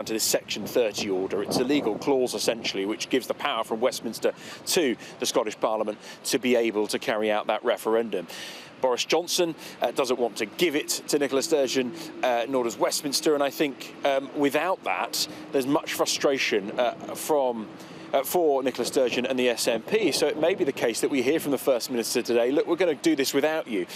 to this Section 30 order. It's a legal clause, essentially, which gives the power from Westminster to the Scottish Parliament to be able to carry out that referendum. Boris Johnson doesn't want to give it to Nicola Sturgeon, nor does Westminster, and I think without that, there's much frustration for Nicola Sturgeon and the SNP. So it may be the case that we hear from the First Minister today, look, we're going to do this without you.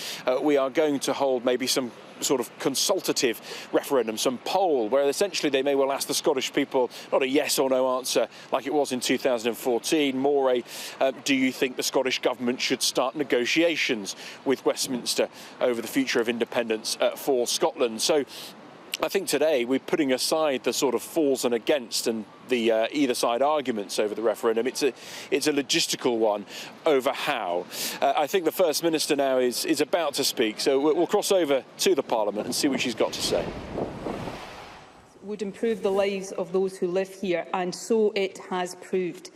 We are going to hold maybe some sort of consultative referendum, some poll, where essentially they may well ask the Scottish people not a yes or no answer like it was in 2014, more a do you think the Scottish Government should start negotiations with Westminster over the future of independence for Scotland. So I think today we're putting aside the sort of fors and against and the either side arguments over the referendum. It's a logistical one over how. I think the First Minister now is about to speak, so we'll cross over to the Parliament and see what she's got to say. Would improve the lives of those who live here, and so it has proved.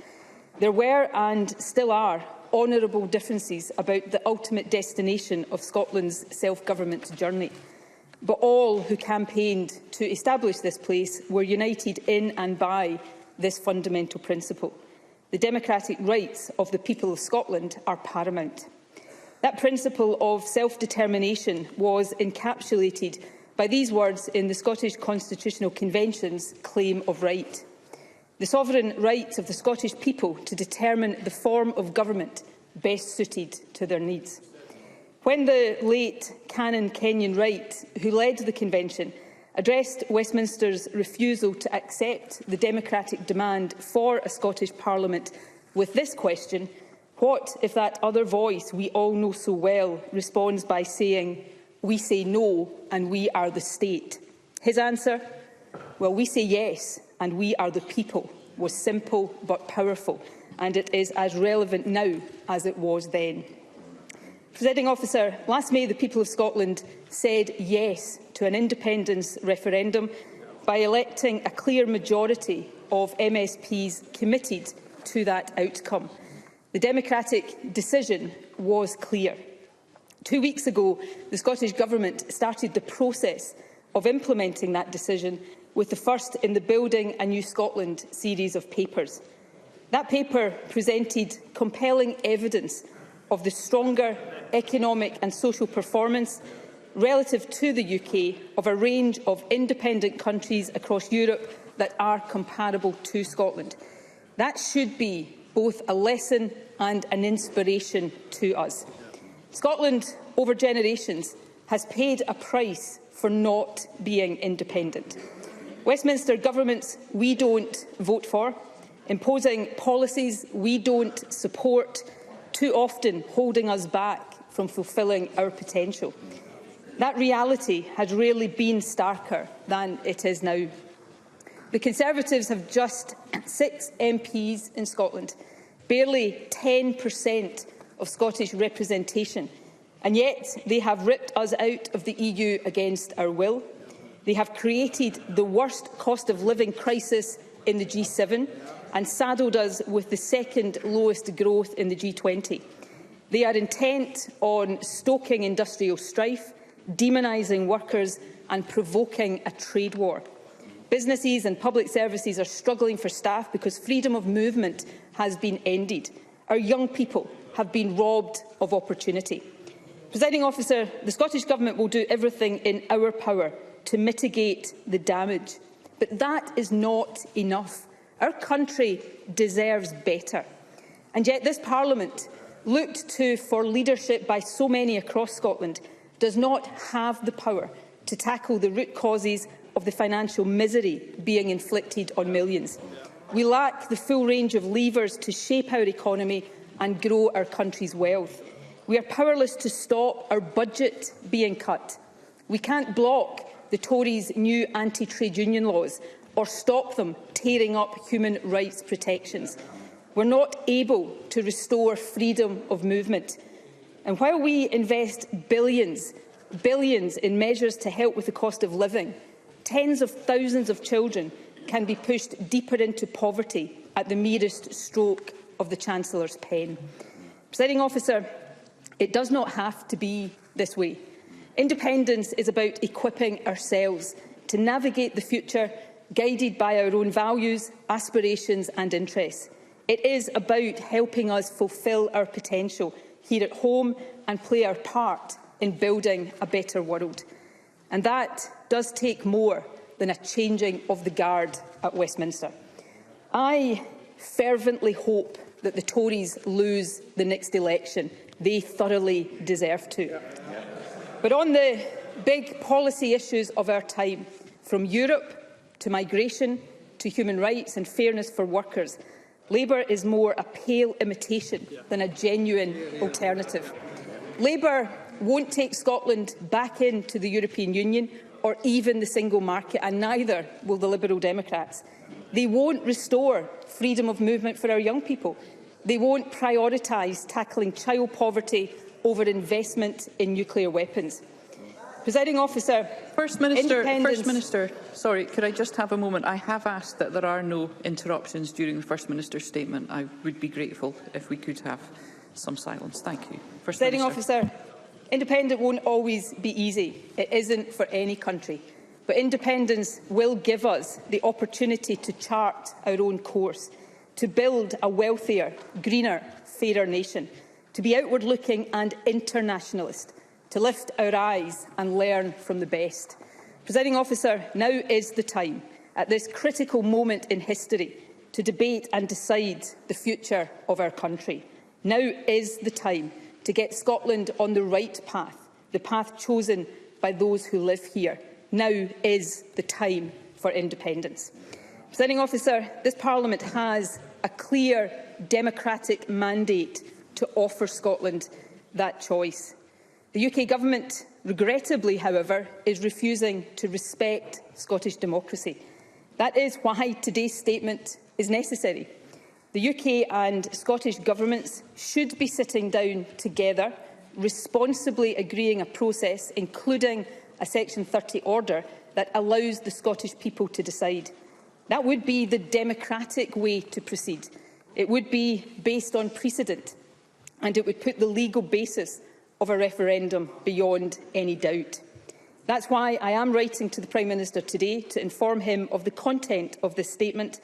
There were and still are honourable differences about the ultimate destination of Scotland's self-government journey. But all who campaigned to establish this place were united in and by this fundamental principle. The democratic rights of the people of Scotland are paramount. That principle of self-determination was encapsulated by these words in the Scottish Constitutional Convention's Claim of Right. The sovereign right of the Scottish people to determine the form of government best suited to their needs. When the late Canon Kenyon Wright, who led the Convention, addressed Westminster's refusal to accept the democratic demand for a Scottish Parliament with this question, what if that other voice we all know so well responds by saying, "We say no and we are the state"? His answer? Well, we say yes and we are the people, was simple but powerful, and it is as relevant now as it was then. Presiding Officer, last May the people of Scotland said yes to an independence referendum by electing a clear majority of MSPs committed to that outcome. The democratic decision was clear. 2 weeks ago, the Scottish Government started the process of implementing that decision with the first in the Building a New Scotland series of papers. That paper presented compelling evidence of the stronger economic and social performance relative to the UK of a range of independent countries across Europe that are comparable to Scotland. That should be both a lesson and an inspiration to us. Scotland, over generations, has paid a price for not being independent. Westminster governments we don't vote for, imposing policies we don't support, too often holding us back from fulfilling our potential. That reality has rarely been starker than it is now. The Conservatives have just 6 MPs in Scotland, barely 10% of Scottish representation, and yet they have ripped us out of the EU against our will. They have created the worst cost of living crisis in the G7 and saddled us with the second lowest growth in the G20. They are intent on stoking industrial strife, demonising workers and provoking a trade war. Businesses and public services are struggling for staff because freedom of movement has been ended. Our young people have been robbed of opportunity. Presiding Officer, the Scottish Government will do everything in our power to mitigate the damage. But that is not enough. Our country deserves better. And yet this Parliament, looked to for leadership by so many across Scotland, does not have the power to tackle the root causes of the financial misery being inflicted on millions. We lack the full range of levers to shape our economy and grow our country's wealth. We are powerless to stop our budget being cut. We can't block the Tories' new anti-trade union laws or stop them tearing up human rights protections. We're not able to restore freedom of movement. And while we invest billions in measures to help with the cost of living, tens of thousands of children can be pushed deeper into poverty at the merest stroke of the Chancellor's pen. Presiding Officer, it does not have to be this way. Independence is about equipping ourselves to navigate the future guided by our own values, aspirations and interests. It is about helping us fulfil our potential here at home and play our part in building a better world. And that does take more than a changing of the guard at Westminster. I fervently hope that the Tories lose the next election. They thoroughly deserve to. But on the big policy issues of our time, from Europe to migration to human rights and fairness for workers, Labour is more a pale imitation than a genuine alternative. Labour won't take Scotland back into the European Union or even the single market, and neither will the Liberal Democrats. They won't restore freedom of movement for our young people. They won't prioritise tackling child poverty over investment in nuclear weapons. Presiding Officer, First Minister, sorry, could I just have a moment? I have asked that there are no interruptions during the First Minister's statement. I would be grateful if we could have some silence. Thank you. First Presiding Minister. Officer, independence won't always be easy. It isn't for any country. But independence will give us the opportunity to chart our own course, to build a wealthier, greener, fairer nation, to be outward-looking and internationalist, to lift our eyes and learn from the best. Presiding Officer, now is the time, at this critical moment in history, to debate and decide the future of our country. Now is the time to get Scotland on the right path, the path chosen by those who live here. Now is the time for independence. Presiding Officer, this Parliament has a clear democratic mandate to offer Scotland that choice. The UK Government, regrettably, however, is refusing to respect Scottish democracy. That is why today's statement is necessary. The UK and Scottish governments should be sitting down together, responsibly agreeing a process, including a Section 30 order, that allows the Scottish people to decide. That would be the democratic way to proceed. It would be based on precedent, and it would put the legal basis of a referendum beyond any doubt. That's why I am writing to the Prime Minister today to inform him of the content of this statement,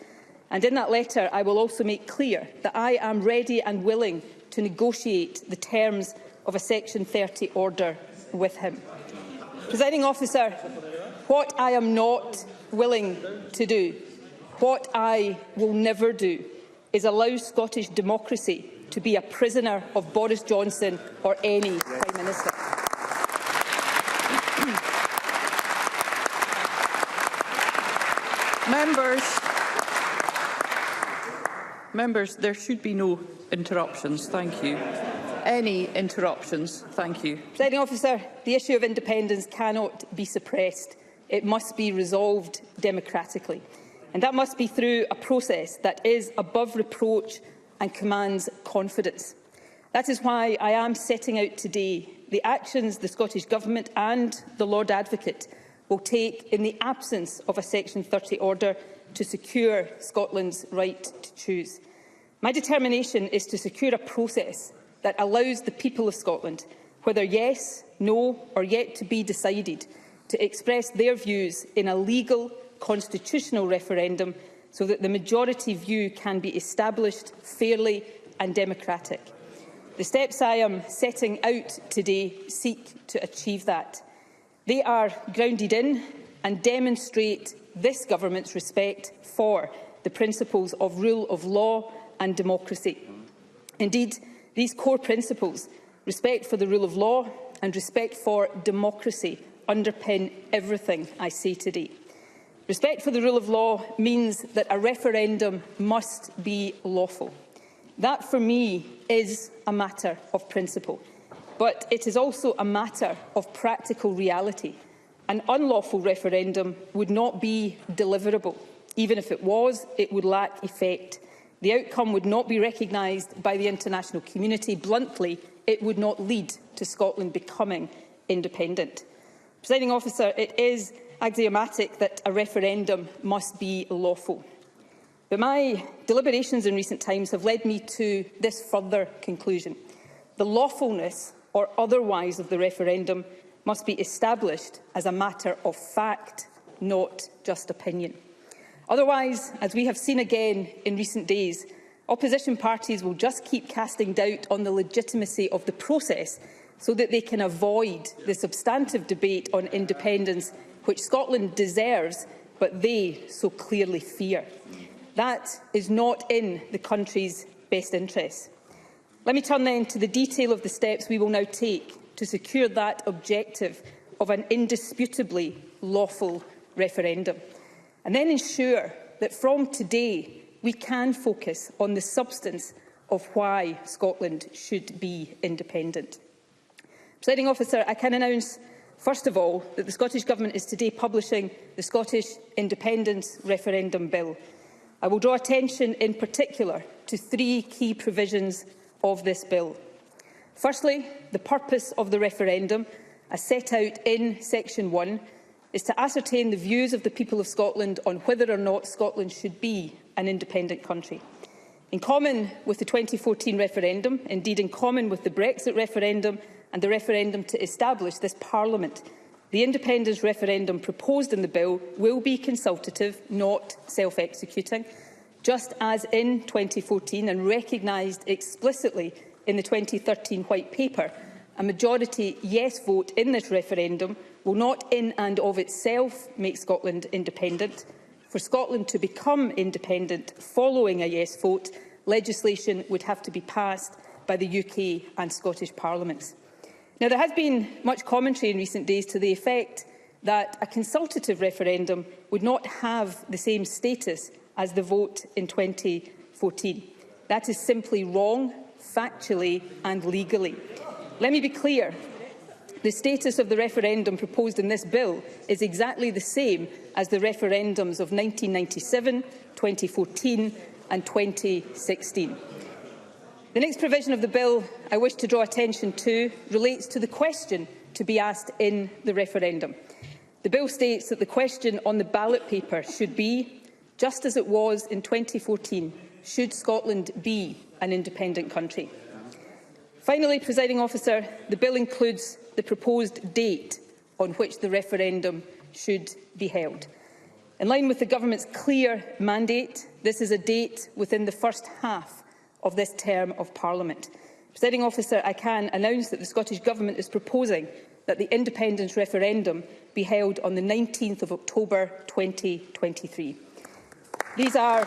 and in that letter I will also make clear that I am ready and willing to negotiate the terms of a Section 30 order with him. Presiding Officer, what I am not willing to do, what I will never do, is allow Scottish democracy to be a prisoner of Boris Johnson or any Prime Minister. Members, there should be no interruptions. Thank you. Any interruptions? Thank you. Presiding Officer, the issue of independence cannot be suppressed. It must be resolved democratically. And that must be through a process that is above reproach and commands confidence. That is why I am setting out today the actions the Scottish Government and the Lord Advocate will take in the absence of a Section 30 order to secure Scotland's right to choose. My determination is to secure a process that allows the people of Scotland, whether yes, no or yet to be decided, to express their views in a legal, constitutional referendum so that the majority view can be established fairly and democratic. The steps I am setting out today seek to achieve that. They are grounded in and demonstrate this Government's respect for the principles of rule of law and democracy. Indeed, these core principles, respect for the rule of law and respect for democracy, underpin everything I say today. Respect for the rule of law means that a referendum must be lawful. That, for me, is a matter of principle. But it is also a matter of practical reality. An unlawful referendum would not be deliverable. Even if it was, it would lack effect. The outcome would not be recognised by the international community. Bluntly, it would not lead to Scotland becoming independent. Presiding Officer, it is axiomatic that a referendum must be lawful. But my deliberations in recent times have led me to this further conclusion. The lawfulness or otherwise of the referendum must be established as a matter of fact, not just opinion. Otherwise, as we have seen again in recent days, opposition parties will just keep casting doubt on the legitimacy of the process so that they can avoid the substantive debate on independence which Scotland deserves, but they so clearly fear. That is not in the country's best interests. Let me turn then to the detail of the steps we will now take to secure that objective of an indisputably lawful referendum, and then ensure that from today we can focus on the substance of why Scotland should be independent. Presiding Officer, I can announce, first of all, that the Scottish Government is today publishing the Scottish Independence Referendum Bill. I will draw attention in particular to three key provisions of this bill. Firstly, the purpose of the referendum, as set out in Section 1, is to ascertain the views of the people of Scotland on whether or not Scotland should be an independent country. In common with the 2014 referendum, indeed in common with the Brexit referendum and the referendum to establish this Parliament, the independence referendum proposed in the bill will be consultative, not self-executing, just as in 2014 and recognised explicitly in the 2013 White Paper. A majority yes vote in this referendum will not in and of itself make Scotland independent. For Scotland to become independent following a yes vote, legislation would have to be passed by the UK and Scottish Parliaments. Now, there has been much commentary in recent days to the effect that a consultative referendum would not have the same status as the vote in 2014. That is simply wrong, factually and legally. Let me be clear. The status of the referendum proposed in this bill is exactly the same as the referendums of 1997, 2014 and 2016. The next provision of the bill I wish to draw attention to relates to the question to be asked in the referendum. The bill states that the question on the ballot paper should be, just as it was in 2014, should Scotland be an independent country? Finally, Presiding Officer, the bill includes the proposed date on which the referendum should be held. In line with the Government's clear mandate, this is a date within the first half of this term of Parliament. Presiding Officer, I can announce that the Scottish Government is proposing that the independence referendum be held on the 19th of October 2023. These are...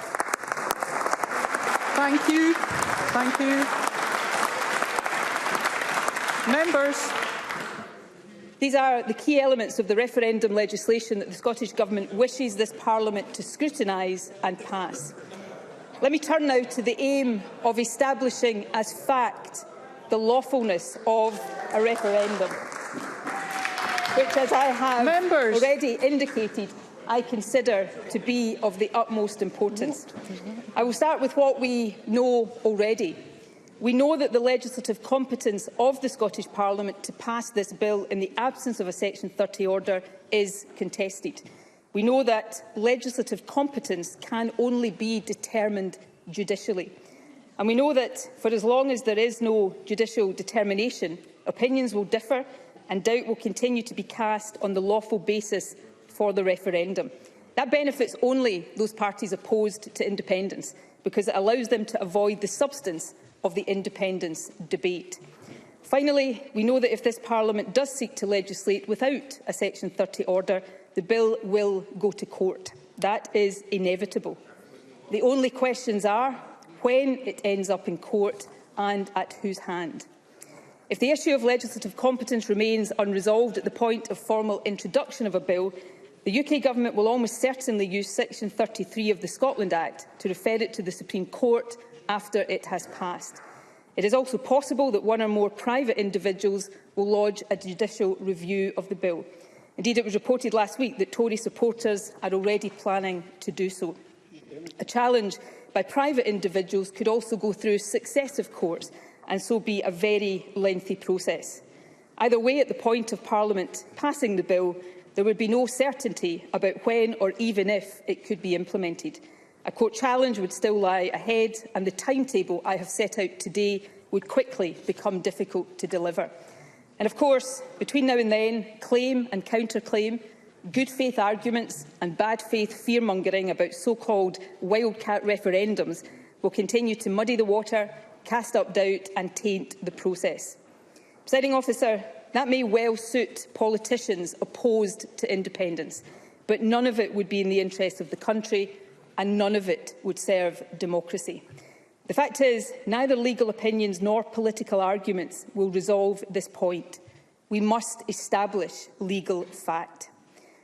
Thank you. Thank you. Members. These are the key elements of the referendum legislation that the Scottish Government wishes this Parliament to scrutinise and pass. Let me turn now to the aim of establishing as fact the lawfulness of a referendum, which, as I have already indicated, I consider to be of the utmost importance. I will start with what we know already. We know that the legislative competence of the Scottish Parliament to pass this bill in the absence of a Section 30 order is contested. We know that legislative competence can only be determined judicially. And we know that for as long as there is no judicial determination, opinions will differ and doubt will continue to be cast on the lawful basis for the referendum. That benefits only those parties opposed to independence, because it allows them to avoid the substance of the independence debate. Finally, we know that if this Parliament does seek to legislate without a Section 30 order, the bill will go to court. That is inevitable. The only questions are when it ends up in court and at whose hand. If the issue of legislative competence remains unresolved at the point of formal introduction of a bill, the UK Government will almost certainly use Section 33 of the Scotland Act to refer it to the Supreme Court after it has passed. It is also possible that one or more private individuals will lodge a judicial review of the bill. Indeed, it was reported last week that Tory supporters are already planning to do so. A challenge by private individuals could also go through successive courts and so be a very lengthy process. Either way, at the point of Parliament passing the bill, there would be no certainty about when or even if it could be implemented. A court challenge would still lie ahead, and the timetable I have set out today would quickly become difficult to deliver. And of course, between now and then, claim and counterclaim, good faith arguments and bad faith fear-mongering about so-called wildcat referendums will continue to muddy the water, cast up doubt and taint the process. Presiding Officer, that may well suit politicians opposed to independence, but none of it would be in the interest of the country and none of it would serve democracy. The fact is, neither legal opinions nor political arguments will resolve this point. We must establish legal fact.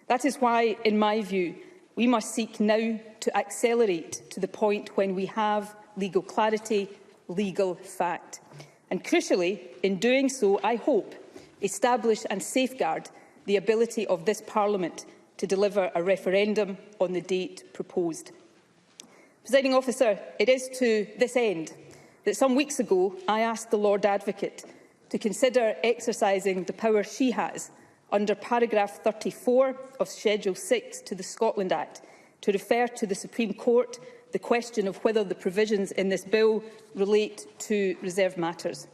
That is why, in my view, we must seek now to accelerate to the point when we have legal clarity, legal fact. And crucially, in doing so, I hope, establish and safeguard the ability of this Parliament to deliver a referendum on the date proposed. Presiding Officer, it is to this end that some weeks ago I asked the Lord Advocate to consider exercising the power she has under paragraph 34 of Schedule 6 to the Scotland Act to refer to the Supreme Court the question of whether the provisions in this bill relate to reserved matters.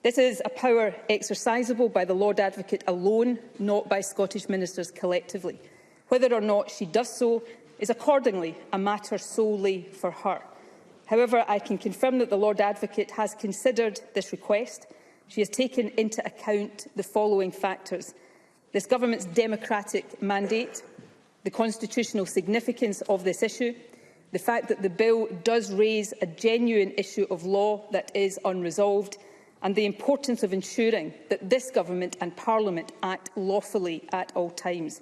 This is a power exercisable by the Lord Advocate alone, not by Scottish ministers collectively. Whether or not she does so is accordingly a matter solely for her. However, I can confirm that the Lord Advocate has considered this request. She has taken into account the following factors: this government's democratic mandate, the constitutional significance of this issue, the fact that the bill does raise a genuine issue of law that is unresolved, and the importance of ensuring that this government and Parliament act lawfully at all times.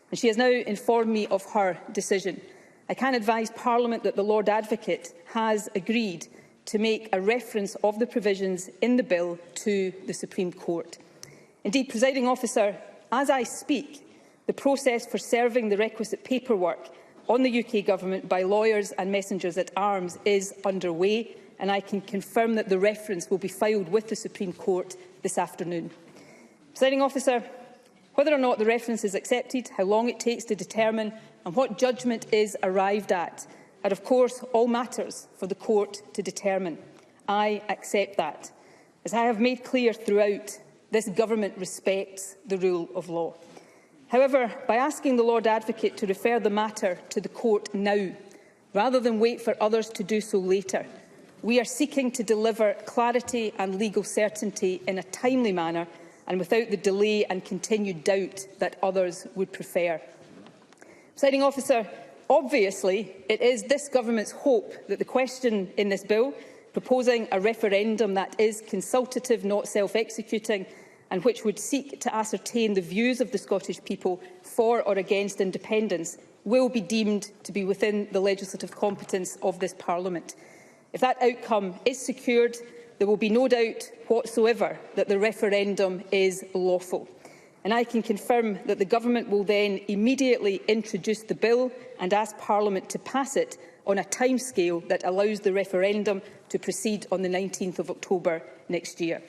And she has now informed me of her decision. I can advise Parliament that the Lord Advocate has agreed to make a reference of the provisions in the bill to the Supreme Court. Indeed, Presiding Officer, as I speak, the process for serving the requisite paperwork on the UK Government by lawyers and messengers at arms is underway, and I can confirm that the reference will be filed with the Supreme Court this afternoon. Presiding Officer, whether or not the reference is accepted, how long it takes to determine and what judgment is arrived at are, of course, all matters for the Court to determine. I accept that. As I have made clear throughout, this Government respects the rule of law. However, by asking the Lord Advocate to refer the matter to the Court now, rather than wait for others to do so later, we are seeking to deliver clarity and legal certainty in a timely manner and without the delay and continued doubt that others would prefer. Presiding Officer, obviously it is this Government's hope that the question in this bill, proposing a referendum that is consultative, not self-executing, and which would seek to ascertain the views of the Scottish people for or against independence, will be deemed to be within the legislative competence of this Parliament. If that outcome is secured, there will be no doubt whatsoever that the referendum is lawful. And I can confirm that the Government will then immediately introduce the bill and ask Parliament to pass it on a timescale that allows the referendum to proceed on the 19th of October next year.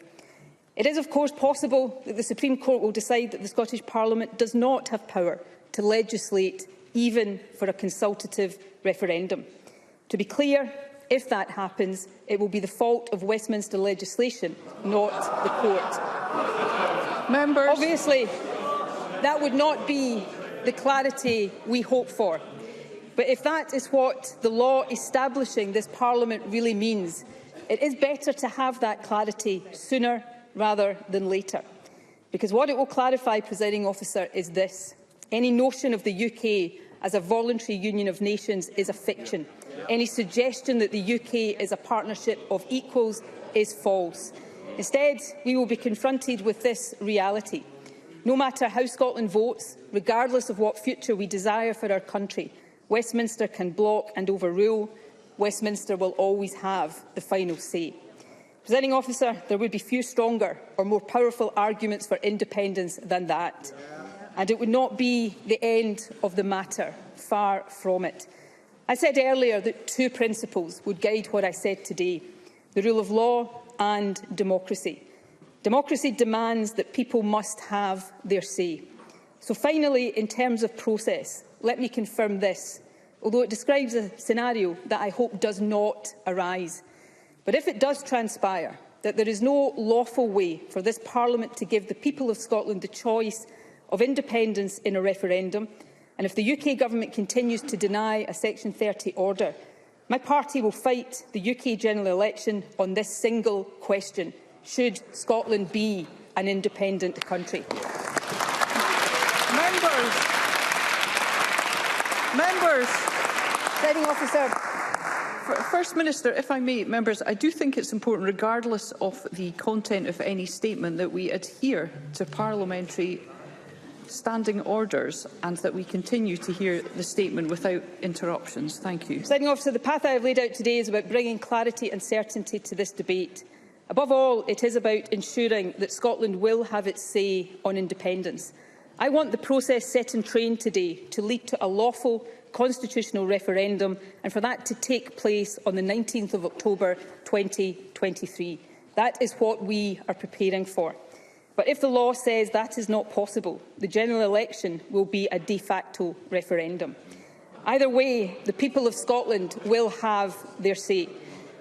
It is, of course, possible that the Supreme Court will decide that the Scottish Parliament does not have power to legislate even for a consultative referendum. To be clear, if that happens, it will be the fault of Westminster legislation, not the Court. Members. Obviously, that would not be the clarity we hope for. But if that is what the law establishing this Parliament really means, it is better to have that clarity sooner rather than later. Because what it will clarify, Presiding Officer, is this: any notion of the UK as a voluntary union of nations is a fiction. Any suggestion that the UK is a partnership of equals is false. Instead, we will be confronted with this reality. No matter how Scotland votes, regardless of what future we desire for our country, Westminster can block and overrule. Westminster will always have the final say. Presiding Officer, there would be few stronger or more powerful arguments for independence than that. And it would not be the end of the matter, far from it. I said earlier that two principles would guide what I said today: the rule of law and democracy. Democracy demands that people must have their say. So finally, in terms of process, let me confirm this, although it describes a scenario that I hope does not arise. But if it does transpire that there is no lawful way for this Parliament to give the people of Scotland the choice of independence in a referendum, and if the UK Government continues to deny a Section 30 order, my party will fight the UK general election on this single question: should Scotland be an independent country? Members. Presiding Officer. First Minister, if I may, members, I do think it's important, regardless of the content of any statement, that we adhere to parliamentary standing orders and that we continue to hear the statement without interruptions. Thank you. Presiding Officer, the path I have laid out today is about bringing clarity and certainty to this debate. Above all, it is about ensuring that Scotland will have its say on independence. I want the process set in train today to lead to a lawful constitutional referendum, and for that to take place on the 19th of October 2023. That is what we are preparing for. But if the law says that is not possible, the general election will be a de facto referendum. Either way, the people of Scotland will have their say.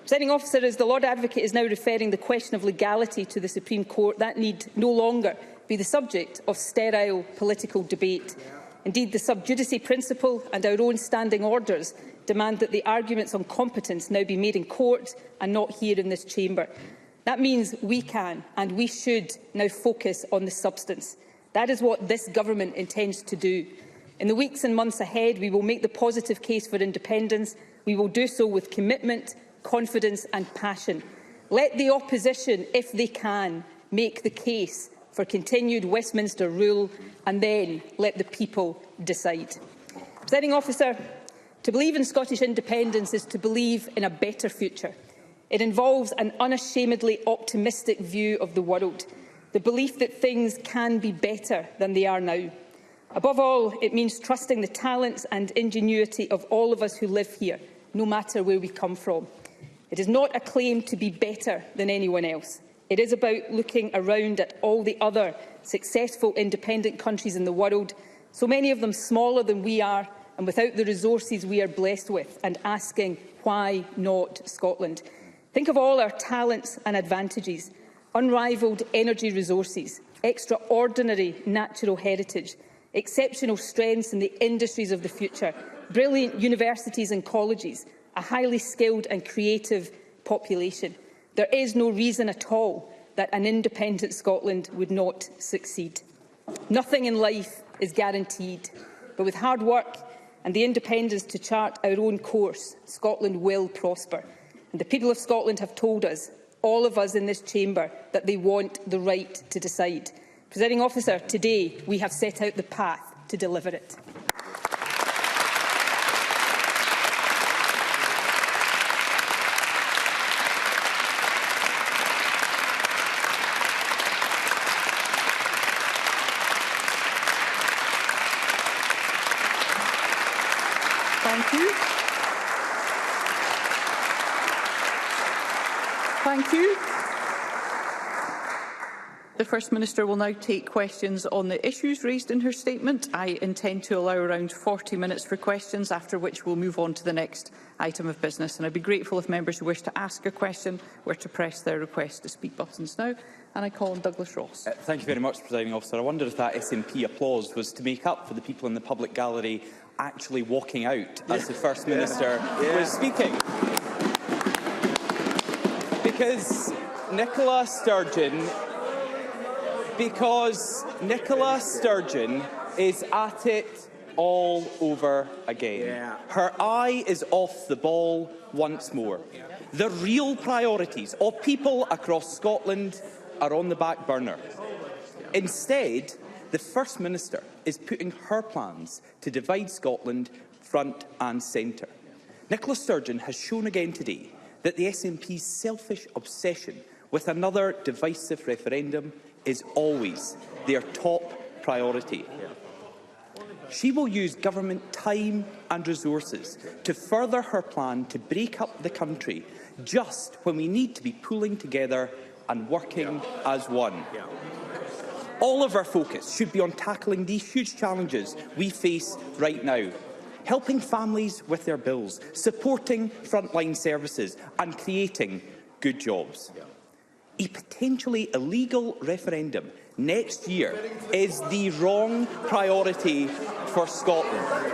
Presiding Officer, as the Lord Advocate is now referring the question of legality to the Supreme Court, that need no longer be the subject of sterile political debate. Indeed, the sub judice principle and our own standing orders demand that the arguments on competence now be made in court and not here in this chamber. That means we can and we should now focus on the substance. That is what this government intends to do. In the weeks and months ahead, we will make the positive case for independence. We will do so with commitment, confidence and passion. Let the opposition, if they can, make the case for continued Westminster rule, and then let the people decide. Presiding Officer, to believe in Scottish independence is to believe in a better future. It involves an unashamedly optimistic view of the world, the belief that things can be better than they are now. Above all, it means trusting the talents and ingenuity of all of us who live here, no matter where we come from. It is not a claim to be better than anyone else. It is about looking around at all the other successful independent countries in the world, so many of them smaller than we are and without the resources we are blessed with, and asking, why not Scotland? Think of all our talents and advantages: unrivalled energy resources, extraordinary natural heritage, exceptional strengths in the industries of the future, brilliant universities and colleges, a highly skilled and creative population. There is no reason at all that an independent Scotland would not succeed. Nothing in life is guaranteed, but with hard work and the independence to chart our own course, Scotland will prosper. And the people of Scotland have told us, all of us in this chamber, that they want the right to decide. Presiding Officer, today we have set out the path to deliver it. Thank you. Thank you. The First Minister will now take questions on the issues raised in her statement. I intend to allow around 40 minutes for questions, after which we'll move on to the next item of business. And I'd be grateful if members who wish to ask a question were to press their request to speak buttons now. And I call on Douglas Ross. Thank you very much, Presiding Officer. I wonder if that SNP applause was to make up for the people in the public gallery actually walking out as the First Minister was speaking. Because Nicola Sturgeon is at it all over again. Her eye is off the ball once more. The real priorities of people across Scotland are on the back burner. Instead, the First Minister is putting her plans to divide Scotland front and centre. Nicola Sturgeon has shown again today that the SNP's selfish obsession with another divisive referendum is always their top priority. She will use government time and resources to further her plan to break up the country just when we need to be pulling together and working as one. All of our focus should be on tackling these huge challenges we face right now, helping families with their bills, supporting frontline services and creating good jobs. A potentially illegal referendum next year is the wrong priority for Scotland.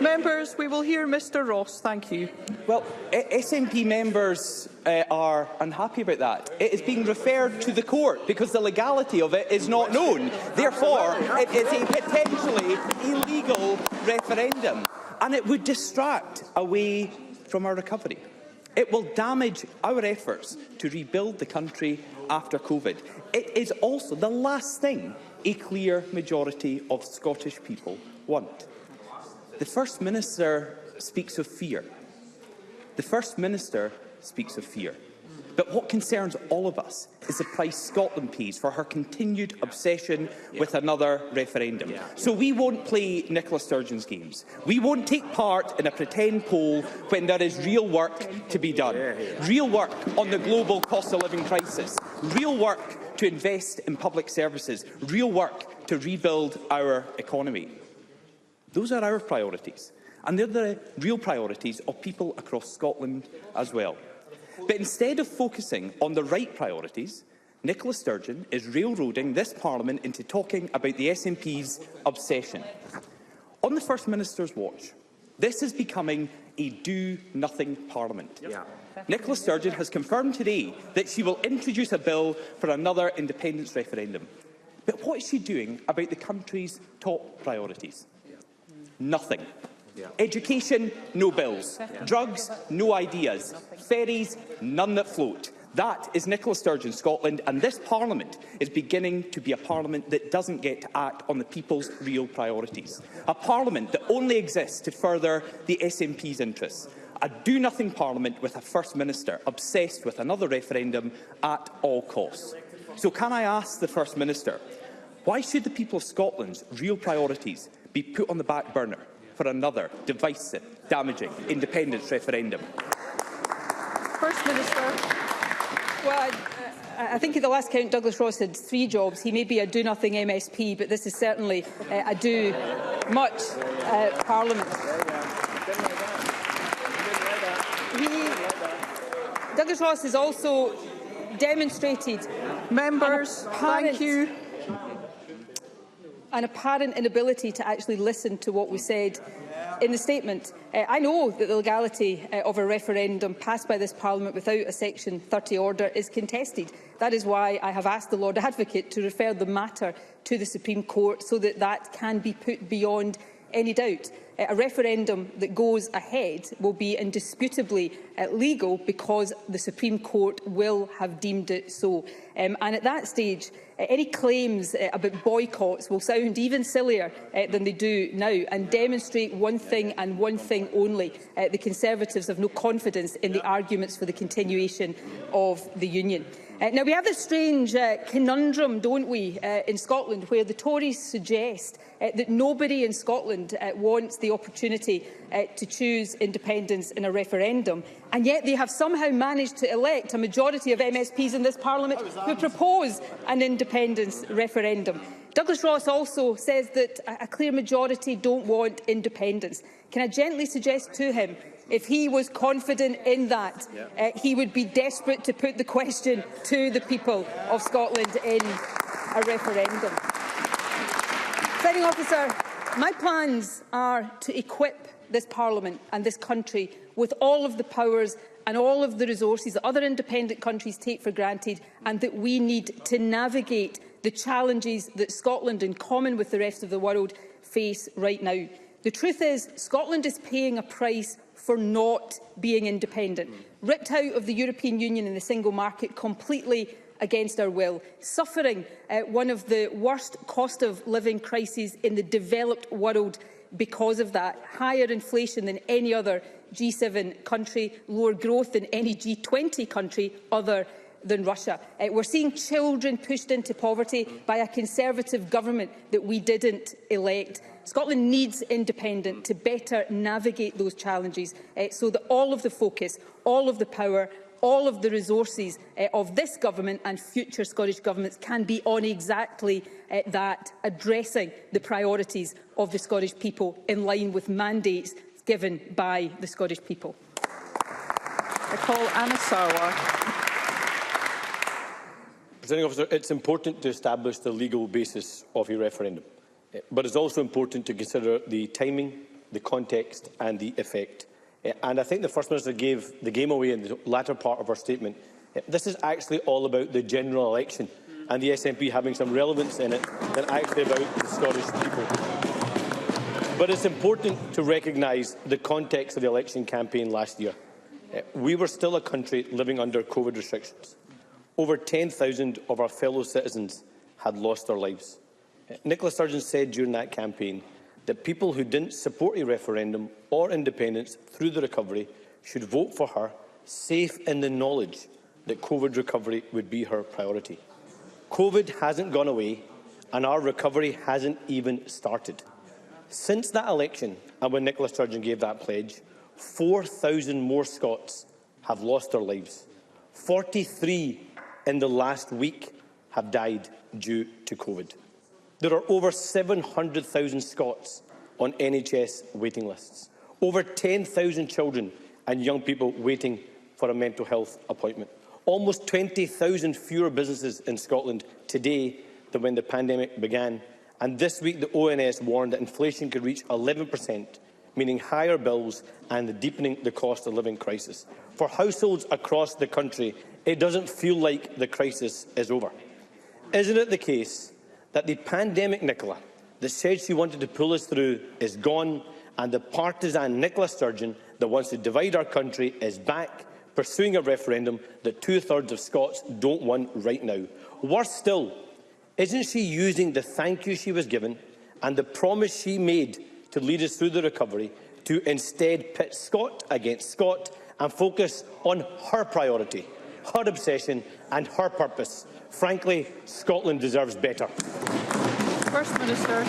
Members, we will hear Mr Ross. Thank you. Well, SNP members are unhappy about that. It is being referred to the court because the legality of it is not known. Therefore, it is a potentially illegal referendum, and it would distract away from our recovery. It will damage our efforts to rebuild the country after COVID. It is also the last thing a clear majority of Scottish people want. The First Minister speaks of fear. The First Minister speaks of fear. But what concerns all of us is the price Scotland pays for her continued obsession with another referendum. So we won't play Nicola Sturgeon's games. We won't take part in a pretend poll when there is real work to be done. Real work on the global cost of living crisis. Real work to invest in public services. Real work to rebuild our economy. Those are our priorities, and they're the real priorities of people across Scotland as well. But instead of focusing on the right priorities, Nicola Sturgeon is railroading this Parliament into talking about the SNP's obsession. On the First Minister's watch, this is becoming a do-nothing Parliament. Nicola Sturgeon has confirmed today that she will introduce a bill for another independence referendum. But what is she doing about the country's top priorities? Nothing. Education, no bills. Drugs, no ideas. Ferries, none that float. That is Nicola Sturgeon Scotland, and this Parliament is beginning to be a Parliament that doesn't get to act on the people's real priorities. A Parliament that only exists to further the SNP's interests. A do-nothing Parliament with a First Minister obsessed with another referendum at all costs. So can I ask the First Minister, why should the people of Scotland's real priorities be put on the back burner for another divisive, damaging independence referendum? First Minister. Well, I think at the last count Douglas Ross had 3 jobs. He may be a do-nothing MSP, but this is certainly a do-much Parliament. Douglas Ross has also demonstrated members, thank you. An apparent inability to actually listen to what we said in the statement. I know that the legality of a referendum passed by this Parliament without a Section 30 order is contested. That is why I have asked the Lord Advocate to refer the matter to the Supreme Court so that that can be put beyond any doubt. A referendum that goes ahead will be indisputably legal because the Supreme Court will have deemed it so. And at that stage, any claims about boycotts will sound even sillier than they do now and demonstrate one thing and one thing only. The Conservatives have no confidence in the arguments for the continuation of the Union. Now, we have this strange conundrum, don't we, in Scotland, where the Tories suggest that nobody in Scotland wants the opportunity to choose independence in a referendum, and yet they have somehow managed to elect a majority of MSPs in this Parliament who propose an independence referendum. Douglas Ross also says that a clear majority don't want independence. Can I gently suggest to him, if he was confident in that, he would be desperate to put the question to the people of Scotland in a referendum. Presiding Officer, my plans are to equip this Parliament and this country with all of the powers and all of the resources that other independent countries take for granted and that we need to navigate the challenges that Scotland, in common with the rest of the world, face right now. The truth is, Scotland is paying a price for not being independent, ripped out of the European Union and the single market completely against our will, suffering one of the worst cost of living crises in the developed world because of that, higher inflation than any other G7 country, lower growth than any G20 country other than Russia. We're seeing children pushed into poverty by a Conservative government that we didn't elect. Scotland needs independence to better navigate those challenges so that all of the focus, all of the power, all of the resources of this government and future Scottish governments can be on exactly that, addressing the priorities of the Scottish people in line with mandates given by the Scottish people. I call Anna Sarwar. Presiding Officer, it's important to establish the legal basis of a referendum, but it's also important to consider the timing, the context and the effect. And I think the First Minister gave the game away in the latter part of her statement. This is actually all about the general election and the SNP having some relevance in it than actually about the Scottish people. But it's important to recognise the context of the election campaign last year. We were still a country living under COVID restrictions. Over 10,000 of our fellow citizens had lost their lives. Nicola Sturgeon said during that campaign that people who didn't support a referendum or independence through the recovery should vote for her, safe in the knowledge that COVID recovery would be her priority. COVID hasn't gone away and our recovery hasn't even started. Since that election and when Nicola Sturgeon gave that pledge, 4,000 more Scots have lost their lives. 43 in the last week have died due to COVID. There are over 700,000 Scots on NHS waiting lists. Over 10,000 children and young people waiting for a mental health appointment. Almost 20,000 fewer businesses in Scotland today than when the pandemic began. And this week the ONS warned that inflation could reach 11%, meaning higher bills and deepening the cost of living crisis. For households across the country, it doesn't feel like the crisis is over. Isn't it the case that the pandemic Nicola that said she wanted to pull us through is gone, and the partisan Nicola Sturgeon that wants to divide our country is back, pursuing a referendum that 2/3 of Scots don't want right now? Worse still, isn't she using the thank you she was given and the promise she made to lead us through the recovery to instead pit Scot against Scot and focus on her priority, her obsession and her purpose? Frankly, Scotland deserves better. First Minister.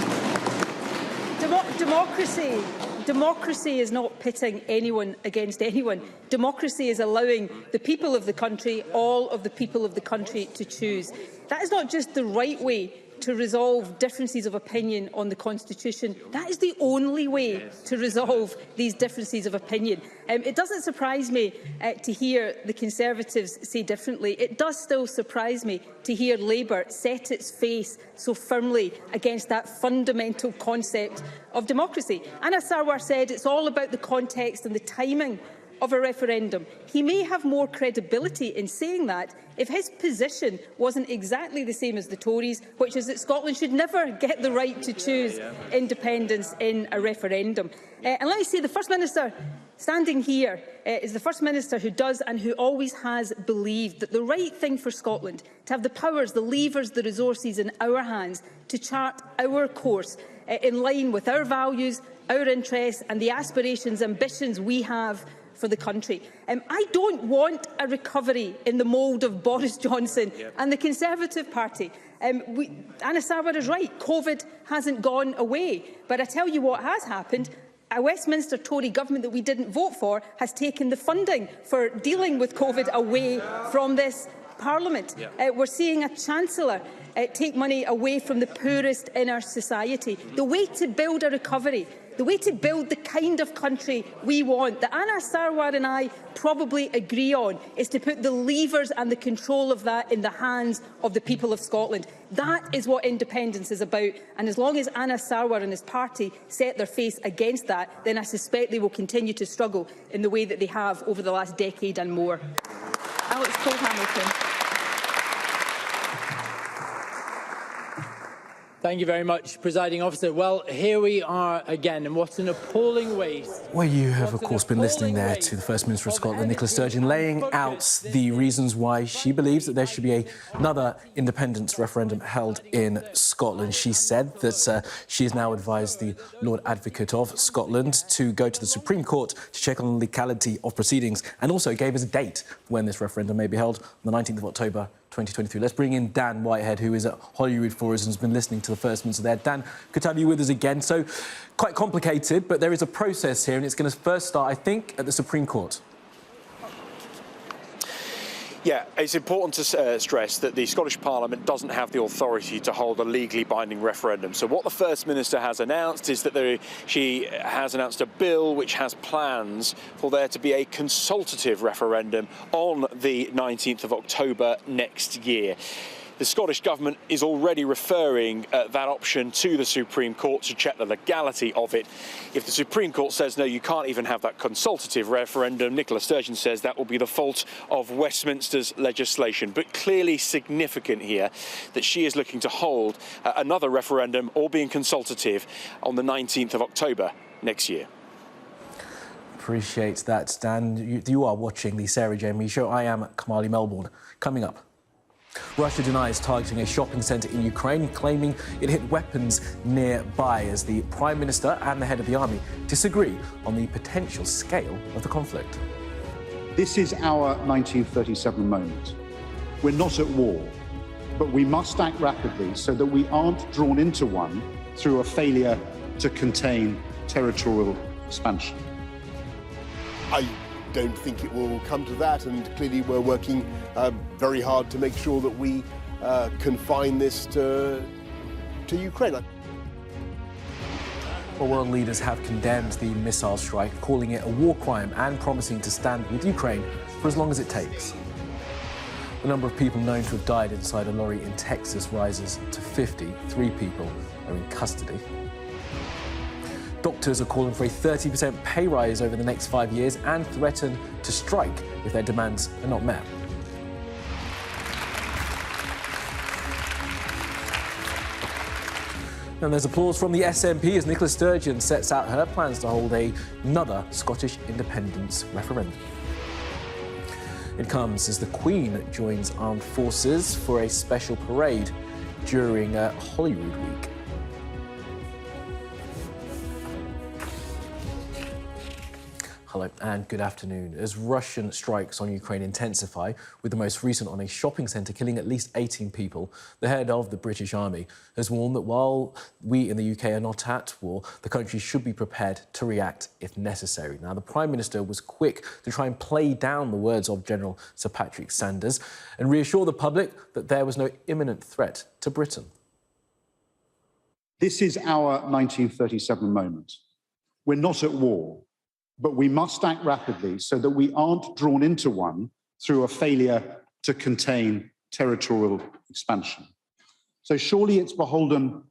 Democracy is not pitting anyone against anyone. Democracy is allowing the people of the country, all of the people of the country, to choose. That is not just the right way to resolve differences of opinion on the Constitution. That is the only way to resolve these differences of opinion. It doesn't surprise me to hear the Conservatives say differently. It does still surprise me to hear Labour set its face so firmly against that fundamental concept of democracy. Anas Sarwar said it's all about the context and the timing of a referendum. He may have more credibility in saying that if his position wasn't exactly the same as the Tories, which is that Scotland should never get the right to choose independence in a referendum. And let me say, the First Minister standing here is the First Minister who does and who always has believed that the right thing for Scotland, to have the powers, the levers, the resources in our hands to chart our course in line with our values, our interests and the aspirations, ambitions we have for the country. I don't want a recovery in the mould of Boris Johnson and the Conservative Party. Anas Sarwar is right, COVID hasn't gone away. But I tell you what has happened. A Westminster Tory government that we didn't vote for has taken the funding for dealing with COVID away from this Parliament. We're seeing a Chancellor take money away from the poorest in our society. The way to build a recovery, the way to build the kind of country we want, that Anas Sarwar and I probably agree on, is to put the levers and the control of that in the hands of the people of Scotland. That is what independence is about. And as long as Anas Sarwar and his party set their face against that, then I suspect they will continue to struggle in the way that they have over the last decade and more. Alex Cole-Hamilton. Thank you very much, Presiding Officer. Well, here we are again, and what an appalling waste. Well, you have, of course, been listening there to the First Minister of Scotland, Nicola Sturgeon, laying out the reasons why she believes that there should be another independence referendum held in Scotland. She said that she has now advised the Lord Advocate of Scotland to go to the Supreme Court to check on the legality of proceedings, and also gave us a date when this referendum may be held, on the 19th of October 2023. Let's bring in Dan Whitehead, who is at Holyrood for us and has been listening to the First Minister there. Dan, good to have you with us again. So, quite complicated, but there is a process here, and it's going to first start, I think, at the Supreme Court. Yeah, it's important to stress that the Scottish Parliament doesn't have the authority to hold a legally binding referendum. So what the First Minister has announced is that she has announced a bill which has plans for there to be a consultative referendum on the 19th of October next year. The Scottish Government is already referring that option to the Supreme Court to check the legality of it. If the Supreme Court says, no, you can't even have that consultative referendum, Nicola Sturgeon says that will be the fault of Westminster's legislation. But clearly significant here that she is looking to hold another referendum, all being consultative, on the 19th of October next year. Appreciate that, Dan. You are watching the Sarah Jamie Show. I am Kamali Melbourne. Coming up, Russia denies targeting a shopping centre in Ukraine, claiming it hit weapons nearby, as the Prime Minister and the head of the army disagree on the potential scale of the conflict. This is our 1937 moment. We're not at war, but we must act rapidly so that we aren't drawn into one through a failure to contain territorial expansion. I don't think it will come to that, and clearly we're working very hard to make sure that we confine this to Ukraine. Well, world leaders have condemned the missile strike, calling it a war crime and promising to stand with Ukraine for as long as it takes. The number of people known to have died inside a lorry in Texas rises to 50. 3 people are in custody. Doctors are calling for a 30% pay rise over the next 5 years and threaten to strike if their demands are not met. And there's applause from the SNP as Nicola Sturgeon sets out her plans to hold another Scottish independence referendum. It comes as the Queen joins armed forces for a special parade during Holyrood Week. Hello and good afternoon. As Russian strikes on Ukraine intensify, with the most recent on a shopping centre killing at least 18 people, the head of the British Army has warned that while we in the UK are not at war, the country should be prepared to react if necessary. Now, the Prime Minister was quick to try and play down the words of General Sir Patrick Sanders and reassure the public that there was no imminent threat to Britain. This is our 1937 moment. We're not at war, but we must act rapidly so that we aren't drawn into one through a failure to contain territorial expansion. So surely it's beholden